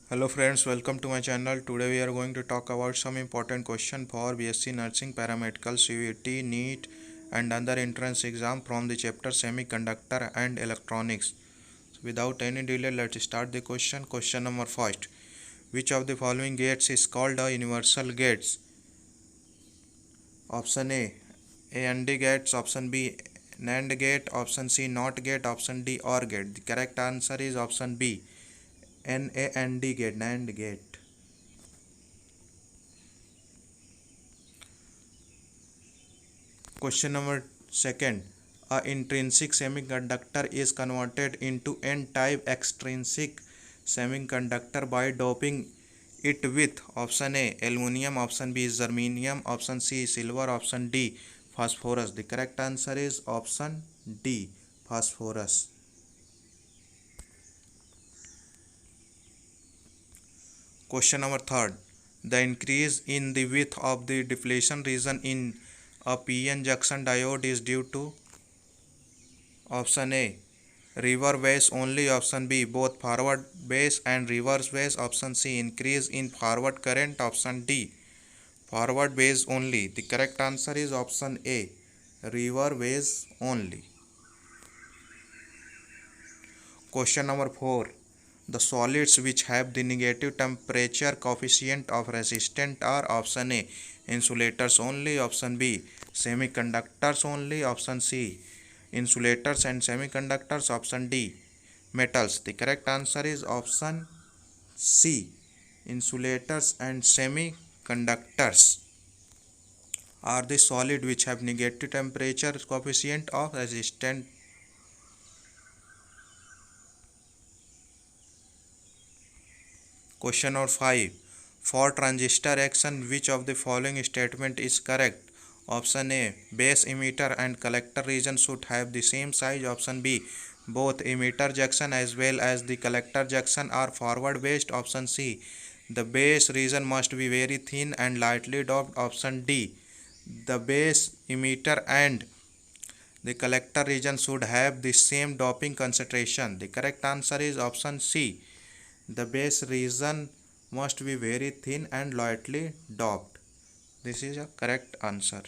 Hello friends, welcome to my channel. Today we are going to talk about some important question for BSc Nursing Paramedical CVT, NEET and other entrance exam from the chapter Semiconductor and Electronics. So without any delay, let's start the question. Question number first. Which of the following gates is called a universal gates? Option A AND gates, option B NAND gate, option C NOT gate, option D OR gate. The correct answer is option B NAND gate, NAND gate. Question number second. A intrinsic semiconductor is converted into n-type extrinsic semiconductor by doping it with option A aluminum, option B germanium, option C silver, option D phosphorus. The correct answer is option D phosphorus. Question number third. The increase in the width of the depletion region in a PN junction diode is due to option A reverse base only, option B both forward base and reverse base, option C increase in forward current, option D forward base only. The correct answer is option A reverse base only. Question number 4. The solids which have the negative temperature coefficient of resistance are option A insulators only, option B semiconductors only, option C insulators and semiconductors, option D metals. The correct answer is option C insulators and semiconductors are the solid which have negative temperature coefficient of resistance. Question number 5. For transistor action, which of the following statement is correct? Option A. Base emitter and collector region should have the same size. Option B. Both emitter junction as well as the collector junction are forward based. Option C. The base region must be very thin and lightly doped. Option D. The base emitter and the collector region should have the same doping concentration. The correct answer is option C. The base region must be very thin and lightly doped. This is a correct answer.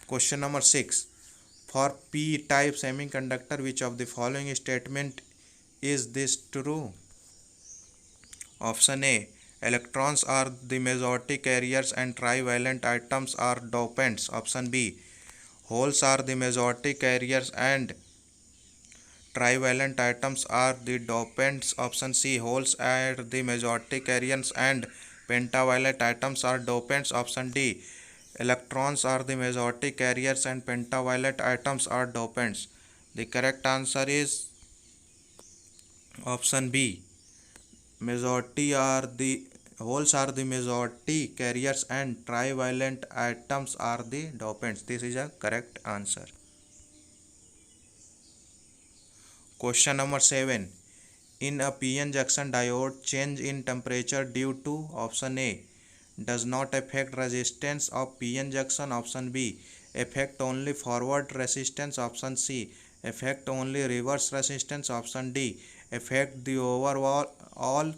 Question number 6. For p-type semiconductor, which of the following statement is this true? Option A. Electrons are the majority carriers and trivalent atoms are dopants. Option B. Holes are the majority carriers and trivalent atoms are the dopants. Option C. Holes are the majority carriers and pentavalent atoms are dopants. Option D. Electrons are the majority carriers and pentavalent atoms are dopants. The correct answer is option B. Majority are the holes are the majority carriers and trivalent atoms are the dopants. This is a correct answer. Question number 7. In a PN junction diode, change in temperature due to option A does not affect resistance of PN junction, option B affect only forward resistance, option C affect only reverse resistance, option D affect the overall all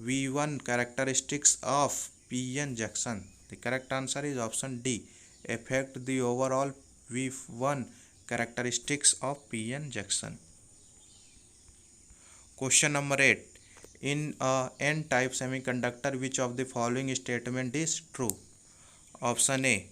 V1 characteristics of PN junction. The correct answer is option D affect the overall V1 characteristics of PN junction. Question number 8. In a n-type semiconductor, which of the following statement is true? Option A.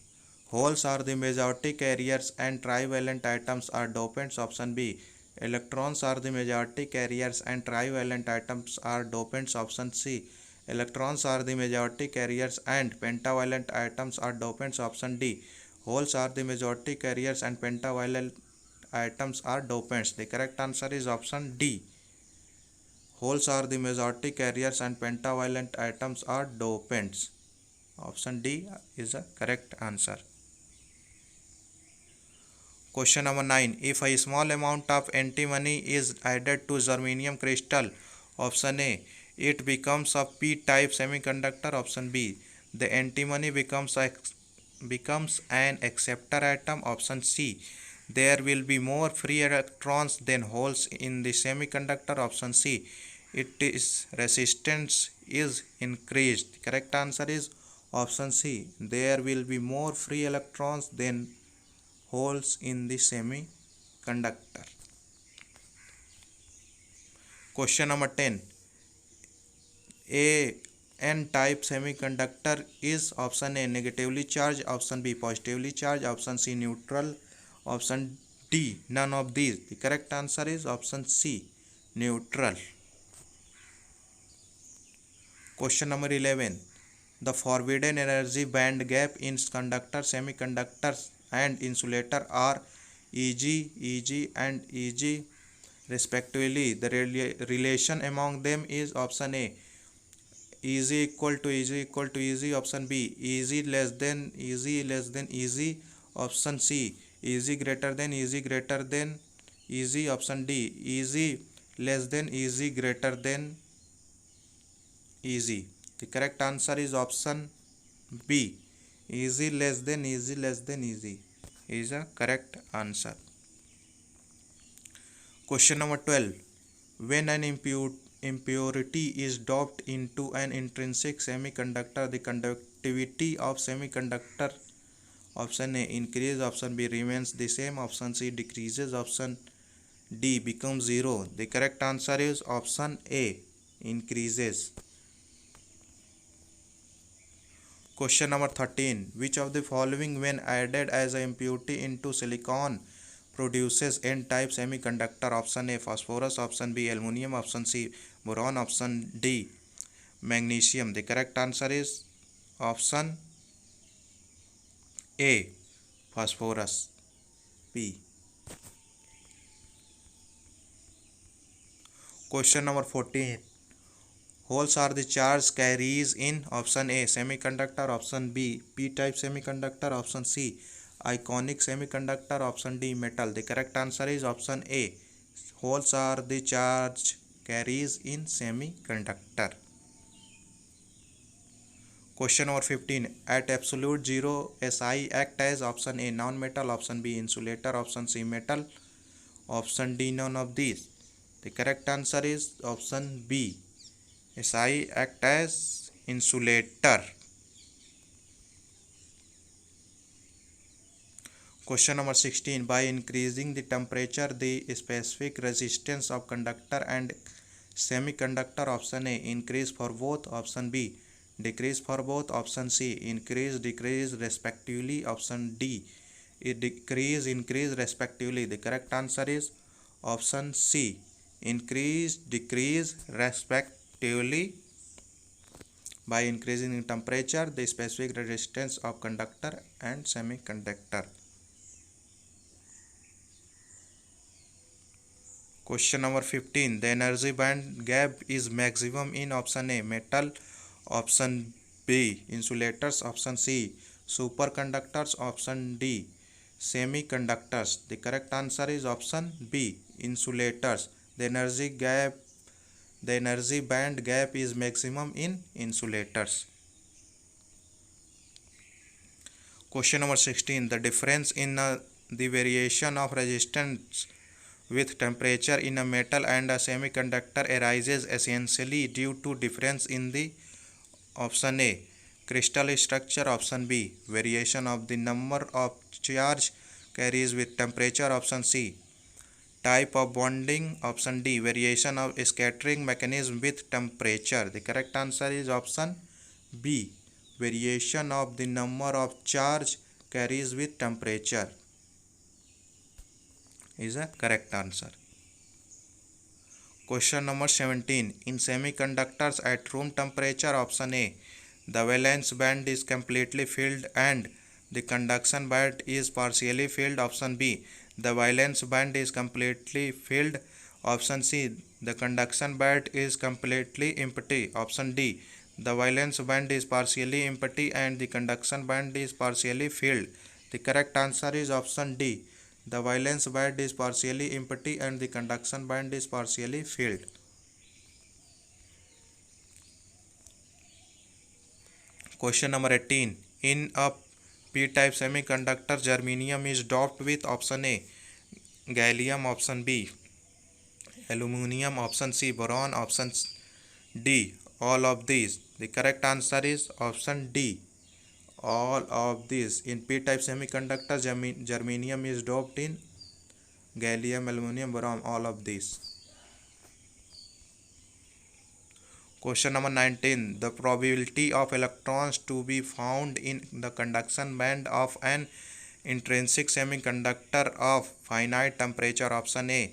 Holes are the majority carriers and trivalent atoms are dopants. Option B. Electrons are the majority carriers and trivalent atoms are dopants. Option C. Electrons are the majority carriers and pentavalent atoms are dopants. Option D. Holes are the majority carriers and pentavalent atoms are dopants. The correct answer is option D. Holes are the majority carriers and pentavalent atoms are dopants. Option D is the correct answer. Question number 9. If a small amount of antimony is added to germanium crystal, option A, it becomes a p-type semiconductor. Option B, the antimony becomes an acceptor atom. Option C, there will be more free electrons than holes in the semiconductor. Option C, its resistance is increased. The correct answer is option C, there will be more free electrons than holes in the semiconductor. Question number 10. A n-type semiconductor is option A negatively charged, option B positively charged, option C neutral, option D none of these. The correct answer is option C neutral. Question number 11. The forbidden energy band gap in conductor, semiconductors and insulator are Eg, and Eg respectively. The relation among them is option A Eg equal to Eg, option B Eg less than Eg, option C Eg greater than Eg, option D Eg less than Eg greater than Eg. The correct answer is option B Eg less than Eg is a correct answer. Question number 12. When an impurity is doped into an intrinsic semiconductor, the conductivity of semiconductor, option A increases, option B remains the same, option C decreases, option D becomes zero. The correct answer is option A increases. Question number 13. Which of the following when added as an impurity into silicon produces n-type semiconductor? Option A phosphorus, option B aluminum, option C boron, option D magnesium. The correct answer is option A phosphorus, P. Question number 14. Holes are the charge carries in option A semiconductor, option B p-type semiconductor, option C ionic semiconductor, option D metal. The correct answer is option A holes are the charge carries in semiconductor. Question number 15. At absolute zero, Si act as option A non-metal, option B insulator, option C metal, option D none of these. The correct answer is option B Si act as insulator. Question number 16. By increasing the temperature, the specific resistance of conductor and semiconductor, option A increase for both, option B decrease for both, option C increase decrease respectively, option D decrease increase respectively. The correct answer is option C increase decrease respectively. By increasing in temperature, the specific resistance of conductor and semiconductor. Question number 15. The energy band gap is maximum in option A metal, option B insulators, option C superconductors, option D semiconductors. The correct answer is option B insulators. The energy band gap is maximum in insulators. Question number 16. The difference in the variation of resistance with temperature in a metal and a semiconductor arises essentially due to difference in the option A crystal structure, option B variation of the number of charge carries with temperature, option C type of bonding, option D variation of scattering mechanism with temperature. The correct answer is option B variation of the number of charge carries with temperature is a correct answer. Question number 17. In semiconductors at room temperature, option A the valence band is completely filled and the conduction band is partially filled, option B the valence band is completely filled, option C the conduction band is completely empty, option D the valence band is partially empty and the conduction band is partially filled. The correct answer is option D the valence band is partially empty and the conduction band is partially filled. Question number 18. In a p-type semiconductor, germanium is doped with option A gallium option B, aluminum option C, boron option D, all of these. The correct answer is option D, all of these. In p-type semiconductor, germanium is doped in gallium, aluminum, boron, all of these. Question number 19. The probability of electrons to be found in the conduction band of an intrinsic semiconductor of finite temperature, option A,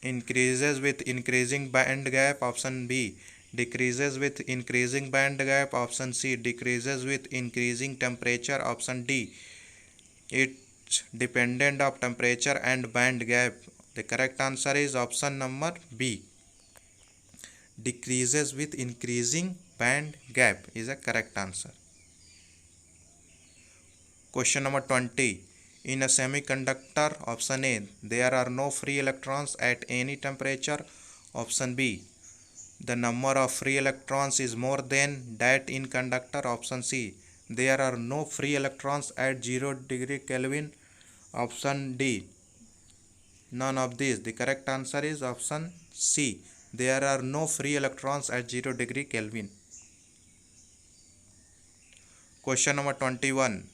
increases with increasing band gap, option B, decreases with increasing band gap, option C, decreases with increasing temperature, option D, it's dependent of temperature and band gap. The correct answer is option number B, decreases with increasing band gap is a correct answer. Question number 20. In a semiconductor, option A, there are no free electrons at any temperature, option B, the number of free electrons is more than that in conductor, option C, there are no free electrons at 0 degree Kelvin, option D, none of these. The correct answer is option C, there are no free electrons at 0 degree Kelvin. Question number 21.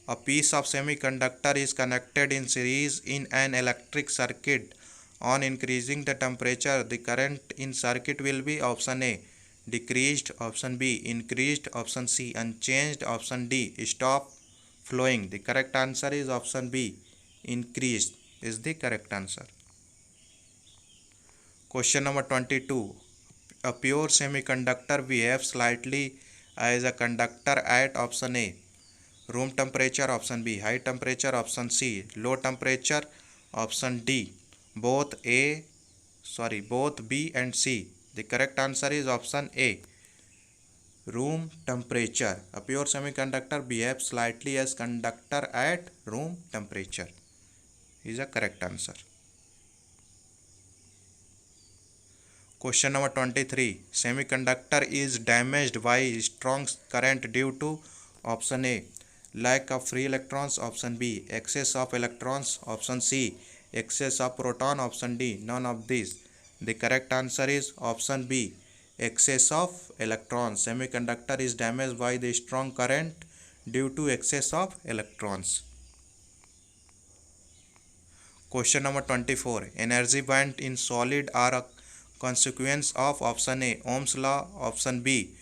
A piece of semiconductor is connected in series in an electric circuit. On increasing the temperature, the current in circuit will be option A, decreased, option B, increased, option C, unchanged, option D, stop flowing. The correct answer is option B, increased is the correct answer. Question number 22. A pure semiconductor behaves slightly as a conductor at option A, room temperature, option B, high temperature, option C, low temperature, option D, both B and C. The correct answer is option A, room temperature. A pure semiconductor behaves slightly as conductor at room temperature is a correct answer. Question number 23. Semiconductor is damaged by strong current due to option A, lack of free electrons, option B, excess of electrons, option C, excess of proton, option D, none of these. The correct answer is option B, excess of electrons. Semiconductor is damaged by the strong current due to excess of electrons. Question number 24. Energy band in solid are a consequence of option A, Ohm's law, option B,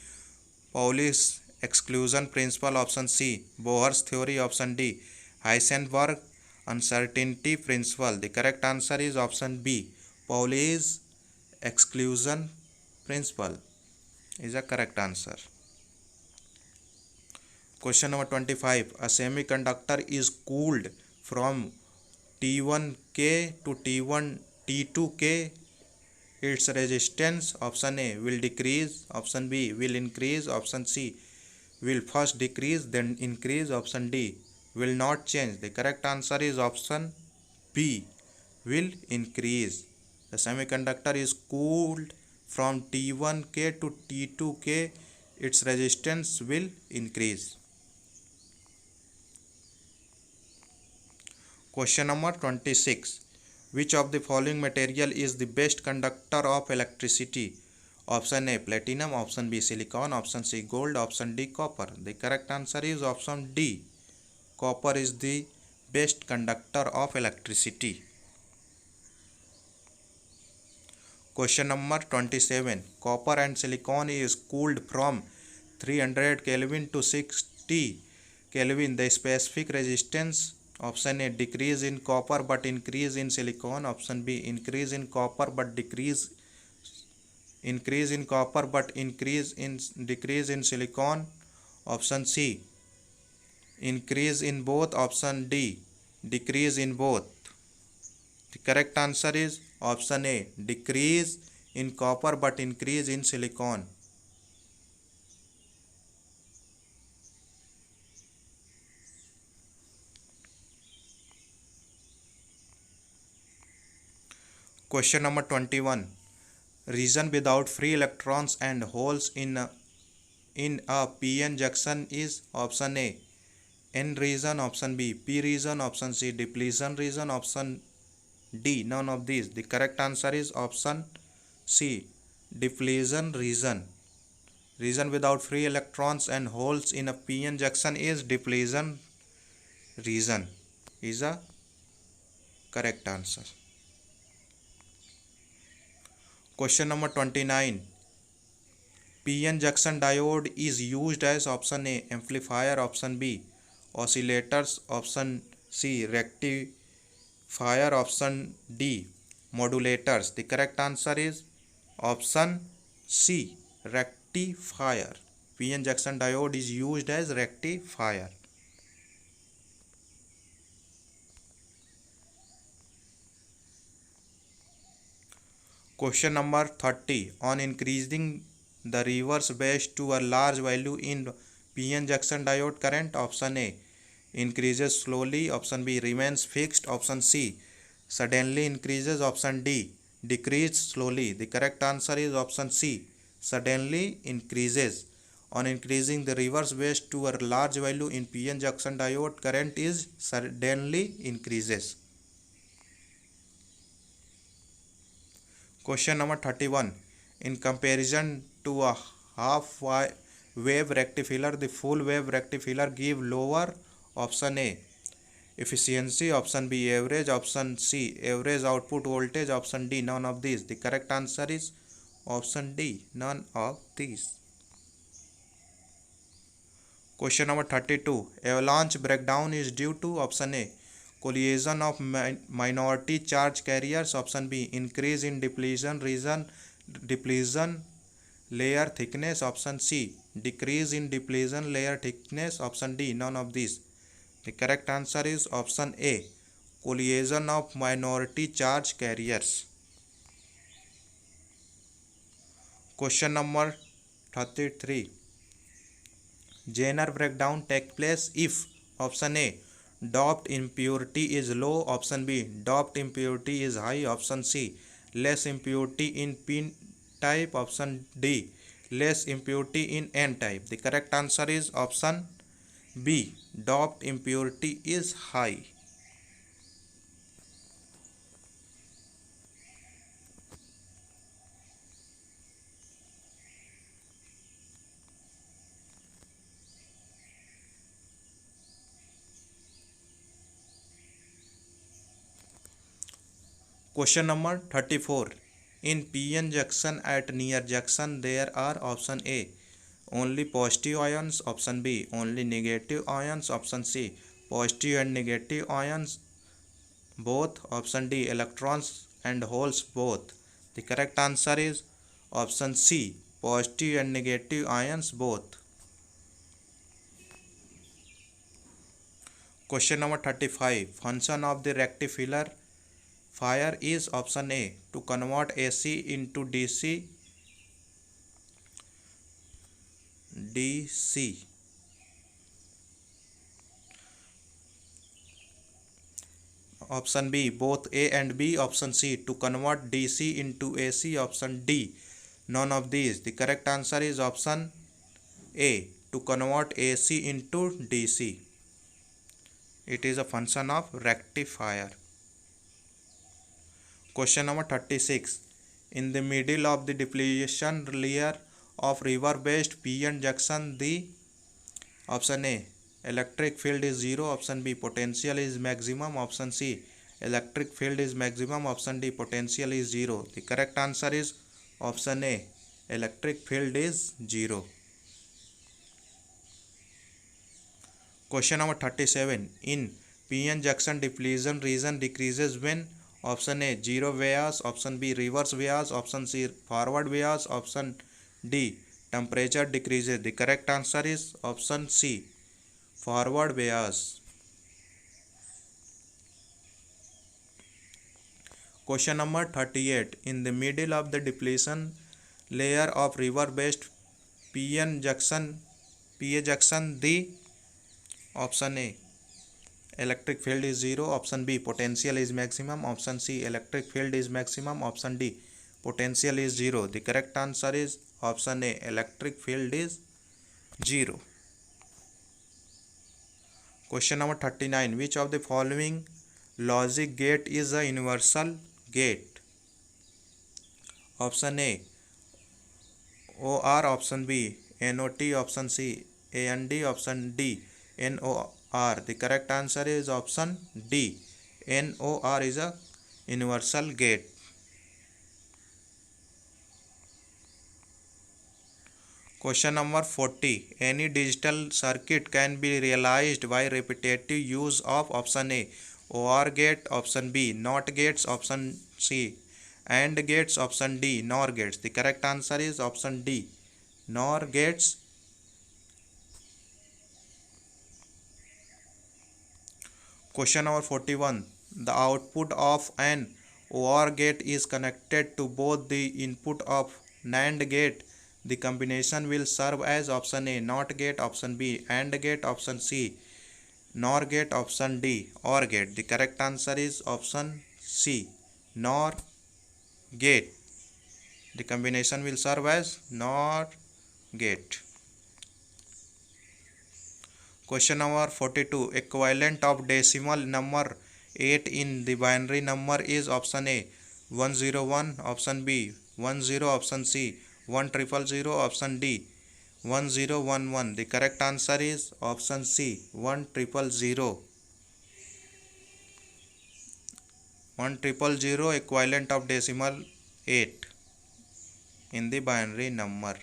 Pauli's exclusion principle, option C, Bohr's theory, option D, Heisenberg uncertainty principle. The correct answer is option B, Pauli's exclusion principle is a correct answer. Question number 25. A semiconductor is cooled from T1K to T2K. Its resistance, option A, will decrease, option B, will increase, option C, will first decrease then increase, option D, will not change. The correct answer is option B, will increase. The semiconductor is cooled from T1K to T2K. Its resistance will increase. Question number 26. Which of the following material is the best conductor of electricity? Option A, platinum, option B, silicon, option C, gold, option D, copper. The correct answer is option D, copper is the best conductor of electricity. Question number 27. Copper and silicon is cooled from 300 Kelvin to 60 Kelvin. The specific resistance, option A, decrease in copper but increase in silicon, option B, increase in copper but decrease in copper but decrease in silicon, option C, increase in both, option D, decrease in both. The correct answer is option A, decrease in copper but increase in silicon. Question number 21. Region without free electrons and holes in a p-n junction is option A, n region, option B, p region, option C, depletion region, option D. None of these. The correct answer is option C. Depletion region. Region without free electrons and holes in a p-n junction is depletion region. Is a correct answer. Question number 29. p-n junction diode is used as option A. Amplifier, option B. Oscillators, option C. Rectifier, option D. Modulators. The correct answer is option C. Rectifier. p-n junction diode is used as rectifier. Question number 30. On increasing the reverse bias to a large value in p-n junction diode current, option A increases slowly, option B remains fixed, option C suddenly increases, option D decreases slowly. The correct answer is option C, suddenly increases. On increasing the reverse bias to a large value in p-n junction diode current is suddenly increases. Question number 31. In comparison to a half wave rectifier, the full wave rectifier give lower, option A efficiency, option B average, option C average output voltage, option D none of these. The correct answer is option D, none of these. Question number 32. Avalanche breakdown is due to, option A collision of minority charge carriers, option B increase in depletion layer thickness, option C decrease in depletion layer thickness, option D none of these. The correct answer is option A collision of minority charge carriers. Question number 33. Zener breakdown take place if, option A doped impurity is low, option B doped impurity is high, option C less impurity in p type, option D less impurity in n type. The correct answer is option B doped impurity is high. Question number 34. In p-n junction at near junction there are, option A only positive ions, option B only negative ions, option C positive and negative ions both, option D electrons and holes both. The correct answer is option C positive and negative ions both. Question number 35. Function of the rectifier is, option A to convert AC into DC, option B both A and B, option C to convert DC into AC, option D none of these. The correct answer is option A to convert AC into DC. It is a function of rectifier. Question number 36. In the middle of the depletion layer of river based p-n junction, the, option A electric field is 0, option B potential is maximum, option C electric field is maximum, option D potential is 0. The correct answer is option A electric field is 0. Question number 37. In p-n junction depletion region decreases when, option A 0 bias, option B reverse bias, option C forward bias, option D temperature decreases. The correct answer is option C forward bias. Question number 38. In the middle of the depletion layer of river based p-n junction, the, option A electric field is 0, option B potential is maximum, option C electric field is maximum, option D potential is 0. The correct answer is option A electric field is 0. Question number 39. Which of the following logic gate is a universal gate? Option A OR, option B NOT, option C AND, option D NOR. The correct answer is option D. NOR is a universal gate. Question number 40. Any digital circuit can be realized by repetitive use of option A OR gate, option B NOT gates, option C AND gates, option D NOR gates. The correct answer is option D NOR gates. Question number 41. The output of an OR gate is connected to both the input of NAND gate. The combination will serve as option A NOT gate, option B AND gate, option C NOR gate, option D OR gate. The correct answer is option C NOR gate. The combination will serve as NOR gate. Question number 42. Equivalent of decimal number 8 in the binary number is option A 101, option B 10, option C 1000, option D 1011. The correct answer is option C 1000. 1000 equivalent of decimal 8 in the binary number.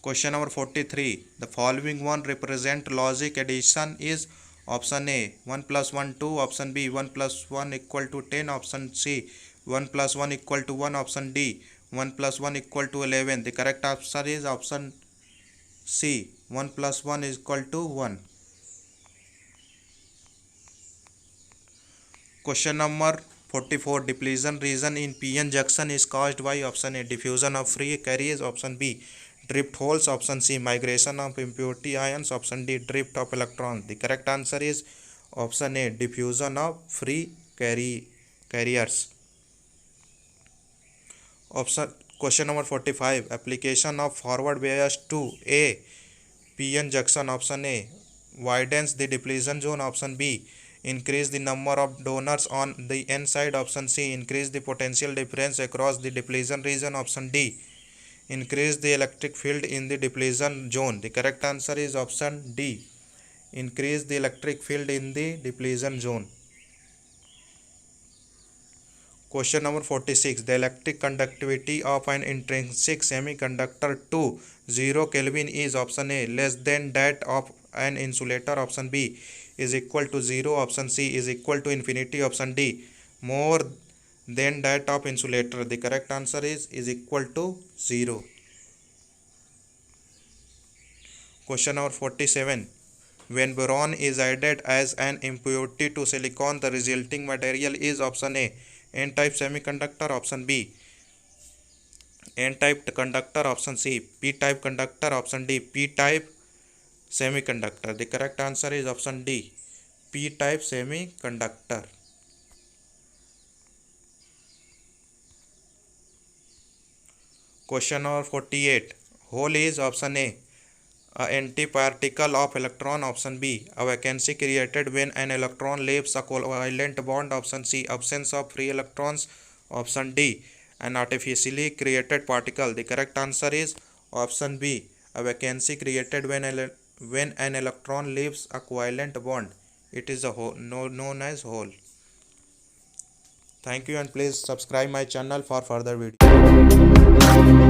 Question number 43. The following one represent logic addition is option A 1 plus 1 2, option B 1 plus 1 equal to 10, option C 1 plus 1 equal to 1, option D 1 plus 1 equal to 11. The correct answer is option C 1 plus 1 is equal to 1. Question number 44. Depletion region in p-n junction is caused by option A diffusion of free carriers, option B drift holes, option C migration of impurity ions, option D drift of electrons. The correct answer is option A diffusion of free carriers. Question number 45. Application of forward bias to a p-n junction, option A widens the depletion zone, option B increase the number of donors on the n side, option C increase the potential difference across the depletion region, option D increase the electric field in the depletion zone. The correct answer is option D increase the electric field in the depletion zone. Question number 46. The electric conductivity of an intrinsic semiconductor to 0 Kelvin is option A less than that of an insulator, option B is equal to 0, option C is equal to infinity, option D more than that of insulator. The correct answer is equal to 0. Question number 47. When boron is added as an impurity to silicon, the resulting material is option A n-type semiconductor, option B n-type conductor, option C p-type conductor, option D p-type semiconductor. The correct answer is option D p-type semiconductor. Question number 48. Hole is option A antiparticle of electron, option B a vacancy created when an electron leaves a covalent bond, option C absence of free electrons, option D an artificially created particle. The correct answer is option B a vacancy created when an electron leaves a covalent bond. It is a hole, known as hole. Thank you, and please subscribe my channel for further videos.